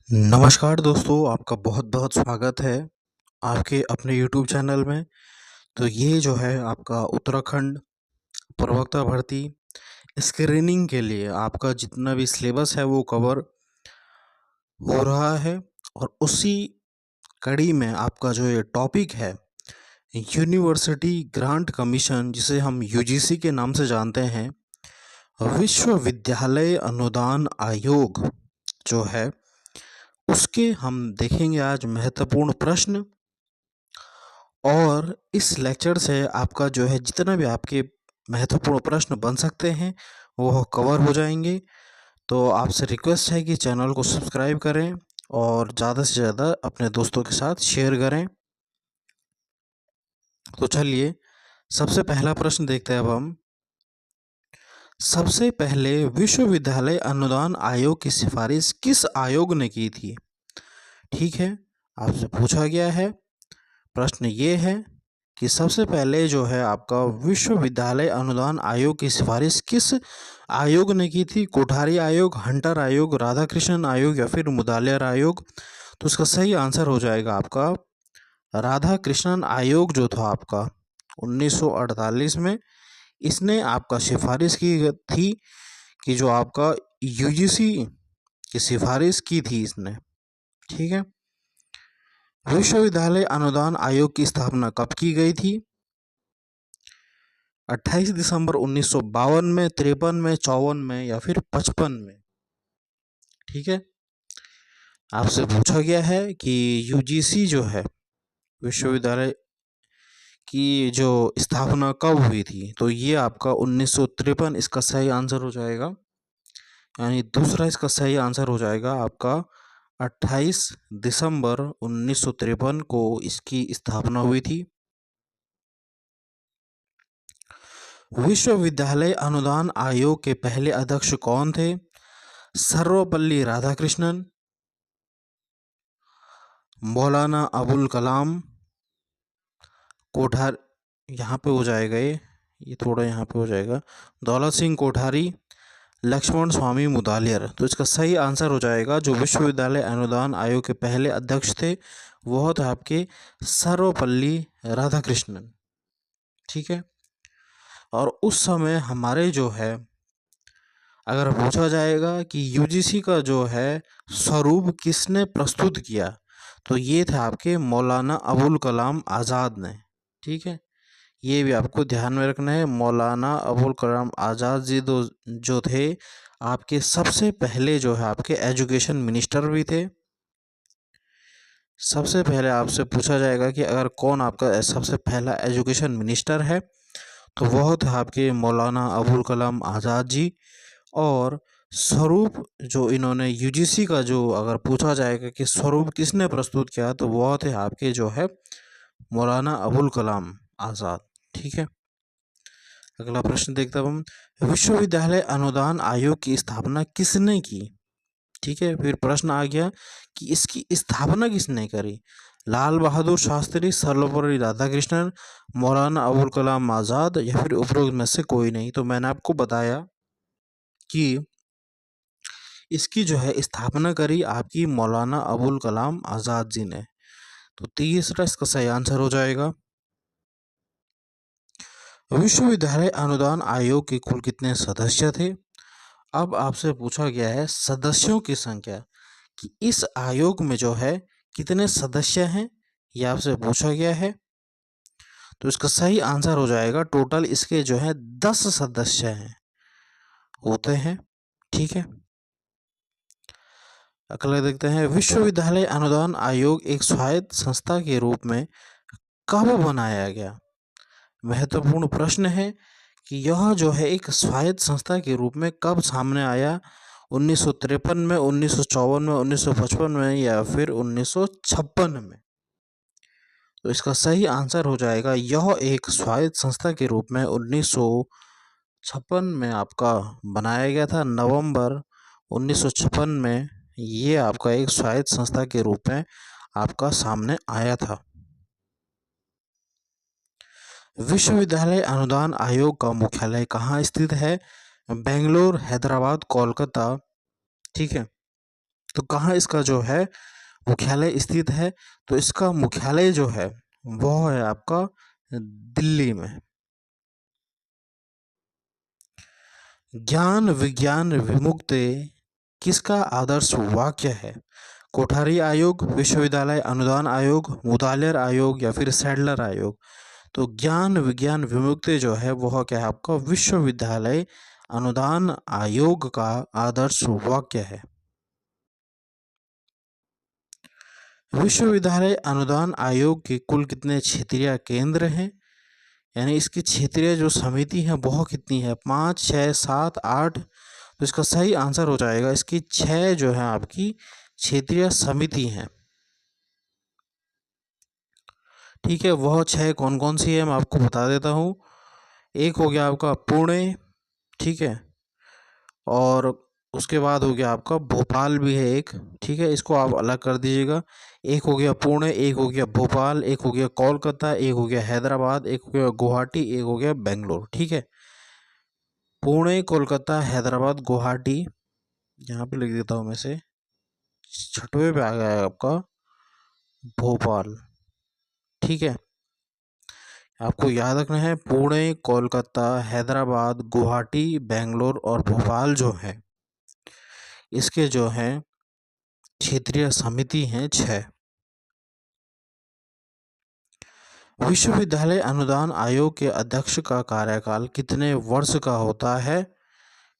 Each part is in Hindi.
नमस्कार दोस्तों, आपका बहुत-बहुत स्वागत है आपके अपने यूट्यूब चैनल में। तो ये जो है आपका उत्तराखंड प्रवक्ता भर्ती स्क्रीनिंग के लिए आपका जितना भी सिलेबस है वो कवर हो रहा है और उसी कड़ी में आपका जो ये टॉपिक है यूनिवर्सिटी ग्रांट कमीशन, जिसे हम यूजीसी के नाम से जानते हैं, विश्वविद्यालय अनुदान आयोग जो है उसके हम देखेंगे आज महत्वपूर्ण प्रश्न। और इस लेक्चर से आपका जो है जितना भी आपके महत्वपूर्ण प्रश्न बन सकते हैं वो कवर हो जाएंगे। तो आपसे रिक्वेस्ट है कि चैनल को सब्सक्राइब करें और ज़्यादा से ज़्यादा अपने दोस्तों के साथ शेयर करें। तो चलिए सबसे पहला प्रश्न देखते हैं अब हम। सबसे पहले विश्वविद्यालय अनुदान आयोग की सिफारिश किस आयोग ने की थी? ठीक है, आपसे पूछा गया है। प्रश्न ये है कि सबसे पहले जो है आपका विश्वविद्यालय अनुदान आयोग की सिफारिश किस आयोग ने की थी? कोठारी आयोग, हंटर आयोग, राधाकृष्णन आयोग या फिर मुदालियार आयोग? तो इसका सही आंसर हो जाएगा आपका राधाकृष्णन आयोग जो था आपका 1948 में। इसने आपका सिफारिश की थी कि जो आपका यूजीसी की सिफारिश की थी इसने। ठीक है, विश्वविद्यालय अनुदान आयोग की स्थापना कब की गई थी? 28 दिसंबर 1952 में, 53 में, 54 में या फिर 55 में? ठीक है, आपसे पूछा गया है कि यूजीसी जो है विश्वविद्यालय की जो स्थापना कब हुई थी? तो ये आपका 1953 इसका सही आंसर हो जाएगा। यानी दूसरा इसका सही आंसर हो जाएगा आपका 28 दिसंबर 1953 को इसकी स्थापना हुई थी। विश्वविद्यालय अनुदान आयोग के पहले अध्यक्ष कौन थे? सर्वपल्ली राधाकृष्णन, मौलाना अबुल कलाम, कोठार यहाँ पे हो जाएगा ये थोड़ा यहाँ पे हो जाएगा, दौलत सिंह कोठारी, लक्ष्मण स्वामी मुदालियर। तो इसका सही आंसर हो जाएगा जो विश्वविद्यालय अनुदान आयोग के पहले अध्यक्ष थे वह थे आपके सर्वपल्ली राधाकृष्णन। ठीक है, और उस समय हमारे जो है अगर पूछा जाएगा कि यूजीसी का जो है स्वरूप किसने प्रस्तुत किया, तो ये थे आपके मौलाना अबुल कलाम आज़ाद ने। ठीक है, ये भी आपको ध्यान में रखना है। मौलाना अबुल कलाम आज़ाद जी जो थे आपके सबसे पहले जो है आपके एजुकेशन मिनिस्टर भी थे। सबसे पहले आपसे पूछा जाएगा कि अगर कौन आपका सबसे पहला एजुकेशन मिनिस्टर है, तो वह थे आपके मौलाना अबुल कलाम आज़ाद जी। और स्वरूप जो इन्होंने यूजीसी का जो अगर पूछा जाएगा कि स्वरूप किसने प्रस्तुत किया, तो वह थे आपके जो है मौलाना अबुल कलाम आज़ाद। ठीक है, अगला प्रश्न देखते हैं हम। विश्वविद्यालय अनुदान आयोग की स्थापना किसने की? ठीक है, फिर प्रश्न आ गया कि इसकी स्थापना किसने करी? लाल बहादुर शास्त्री, सर्वपल्ली राधाकृष्णन, मौलाना अबुल कलाम आज़ाद या फिर उपरोक्त में से कोई नहीं? तो मैंने आपको बताया कि इसकी जो है स्थापना करी आपकी मौलाना अबुल कलाम आज़ाद जी ने। तो तीसरा इसका सही आंसर हो जाएगा। विश्वविद्यालय अनुदान आयोग के कुल कितने सदस्य थे? अब आपसे पूछा गया है सदस्यों की संख्या कि इस आयोग में जो है कितने सदस्य हैं, ये आपसे पूछा गया है। तो इसका सही आंसर हो जाएगा टोटल इसके जो है 10 सदस्य हैं होते हैं। ठीक है, अगला देखते हैं। विश्वविद्यालय अनुदान आयोग एक स्वायत्त संस्था के रूप में कब बनाया गया? महत्वपूर्ण प्रश्न है कि यह जो है एक स्वायत्त संस्था के रूप में कब सामने आया? 1953 में, 1954 में, 1955 में या फिर 1956 में? तो इसका सही आंसर हो जाएगा यह एक स्वायत्त संस्था के रूप में 1956 में आपका बनाया गया था। नवंबर 1956 में ये आपका एक स्वायत्त संस्था के रूप में आपका सामने आया था। विश्वविद्यालय अनुदान आयोग का मुख्यालय कहाँ स्थित है? बेंगलोर, हैदराबाद, कोलकाता? ठीक है, तो कहाँ इसका जो है मुख्यालय स्थित है? तो इसका मुख्यालय जो है वो है आपका दिल्ली में। ज्ञान विज्ञान विमुक्ते किसका आदर्श वाक्य है? कोठारी आयोग, विश्वविद्यालय अनुदान आयोग, मुदालियर आयोग या फिर सैडलर आयोग? तो ज्ञान विज्ञान विमुक्ति जो है वह क्या है आपका विश्वविद्यालय अनुदान आयोग का आदर्श वाक्य है। विश्वविद्यालय अनुदान आयोग के कुल कितने क्षेत्रीय केंद्र हैं? यानी इसकी क्षेत्रीय जो समिति है वह कितनी है? 5, 6, 7, 8? तो इसका सही आंसर हो जाएगा इसकी 6 जो है आपकी क्षेत्रीय समिति हैं। ठीक है, वह 6 कौन कौन सी है मैं आपको बता देता हूँ। एक हो गया आपका पुणे, ठीक है, और उसके बाद हो गया आपका भोपाल भी है एक, ठीक है, इसको आप अलग कर दीजिएगा। एक हो गया पुणे, एक हो गया भोपाल, एक हो गया कोलकाता, एक हो गया हैदराबाद, एक हो गया गुवाहाटी, एक हो गया बेंगलोर। ठीक है, पुणे, कोलकाता, हैदराबाद, गुवाहाटी, यहाँ पे लिख देता हूँ मैं से। छठवें पे आ गया है आपका भोपाल। ठीक है, आपको याद रखना है पुणे, कोलकाता, हैदराबाद, गुवाहाटी, बेंगलोर और भोपाल जो है इसके जो हैं क्षेत्रीय समिति हैं 6। विश्वविद्यालय अनुदान आयोग के अध्यक्ष का कार्यकाल कितने वर्ष का होता है?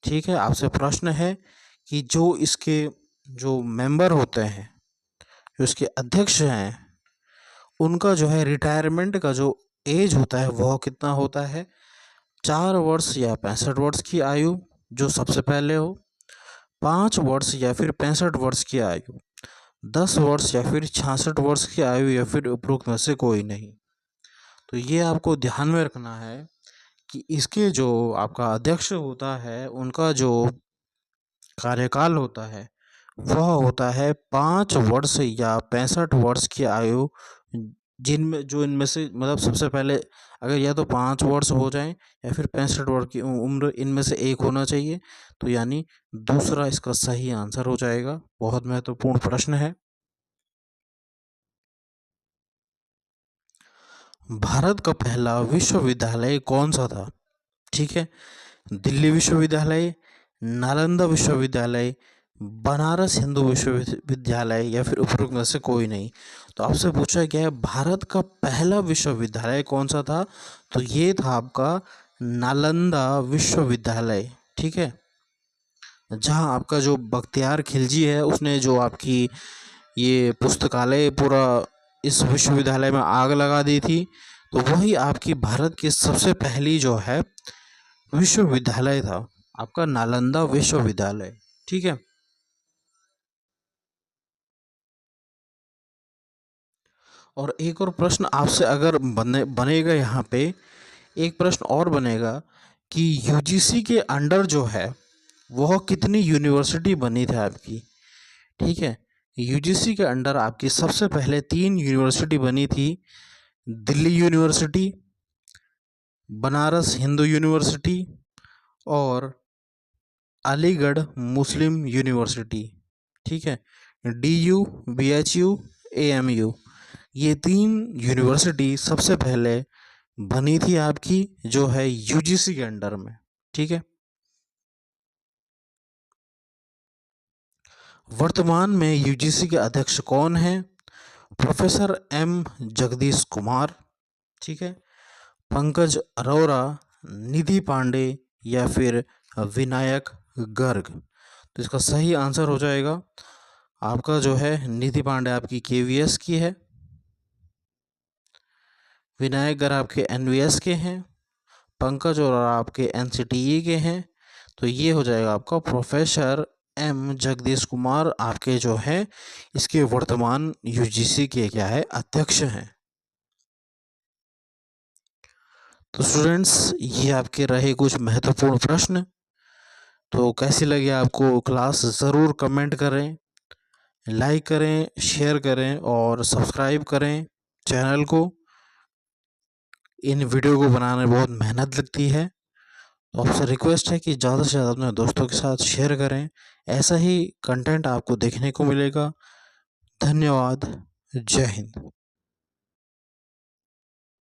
ठीक है, आपसे प्रश्न है कि जो इसके जो मेंबर होते हैं, जो इसके अध्यक्ष हैं, उनका जो है रिटायरमेंट का जो एज होता है वह कितना होता है? 4 वर्ष या 65 वर्ष की आयु जो सबसे पहले हो, 5 वर्ष या फिर 65 वर्ष की आयु, 10 वर्ष या फिर 66 वर्ष की आयु या फिर उपरोक्त में से कोई नहीं। तो ये आपको ध्यान में रखना है कि इसके जो आपका अध्यक्ष होता है उनका जो कार्यकाल होता है वह होता है 5 वर्ष या 65 वर्ष की आयु, जिनमें जो इनमें से मतलब सबसे पहले अगर या तो 5 वर्ष हो जाए या फिर 65 वर्ष की उम्र, इनमें से एक होना चाहिए। तो यानी दूसरा इसका सही आंसर हो जाएगा। बहुत महत्वपूर्ण प्रश्न है। भारत का पहला विश्वविद्यालय कौन सा था? ठीक है, दिल्ली विश्वविद्यालय, नालंदा विश्वविद्यालय, बनारस हिंदू विश्वविद्यालय या फिर उपरोक्त में से कोई नहीं। तो आपसे पूछा गया है भारत का पहला विश्वविद्यालय कौन सा था? तो ये था आपका नालंदा विश्वविद्यालय। ठीक है, जहाँ आपका जो बख्तियार खिलजी है उसने जो आपकी ये पुस्तकालय पूरा इस विश्वविद्यालय में आग लगा दी थी, तो वही आपकी भारत की सबसे पहली जो है विश्वविद्यालय था, आपका नालंदा विश्वविद्यालय। ठीक है, और एक और प्रश्न आपसे अगर बनेगा यहाँ पे, एक प्रश्न और बनेगा कि यूजीसी के अंडर जो है वह कितनी यूनिवर्सिटी बनी थी आपकी? ठीक है, यूजीसी के अंडर आपकी सबसे पहले 3 यूनिवर्सिटी बनी थी। दिल्ली यूनिवर्सिटी, बनारस हिंदू यूनिवर्सिटी और अलीगढ़ मुस्लिम यूनिवर्सिटी। ठीक है, DU, BHU, AMU, ये 3 यूनिवर्सिटी सबसे पहले बनी थी आपकी जो है यूजीसी के अंडर में। ठीक है, वर्तमान में यूजीसी के अध्यक्ष कौन हैं? प्रोफेसर M जगदीश कुमार, ठीक है, पंकज अरोरा, निधि पांडे या फिर विनायक गर्ग? तो इसका सही आंसर हो जाएगा आपका जो है निधि पांडे आपकी KVS की है, विनायक गर्ग आपके NVS के हैं, पंकज और आपके NCTE के हैं। तो ये हो जाएगा आपका प्रोफेसर M जगदीश कुमार आपके जो है इसके वर्तमान यूजीसी के क्या है अध्यक्ष हैं। तो स्टूडेंट्स ये आपके रहे कुछ महत्वपूर्ण प्रश्न। तो कैसी लगी आपको क्लास ज़रूर कमेंट करें, लाइक करें, शेयर करें और सब्सक्राइब करें चैनल को। इन वीडियो को बनाने में बहुत मेहनत लगती है। तो आपसे रिक्वेस्ट है कि ज़्यादा से ज़्यादा अपने दोस्तों के साथ शेयर करें। ऐसा ही कंटेंट आपको देखने को मिलेगा। धन्यवाद। जय हिंद।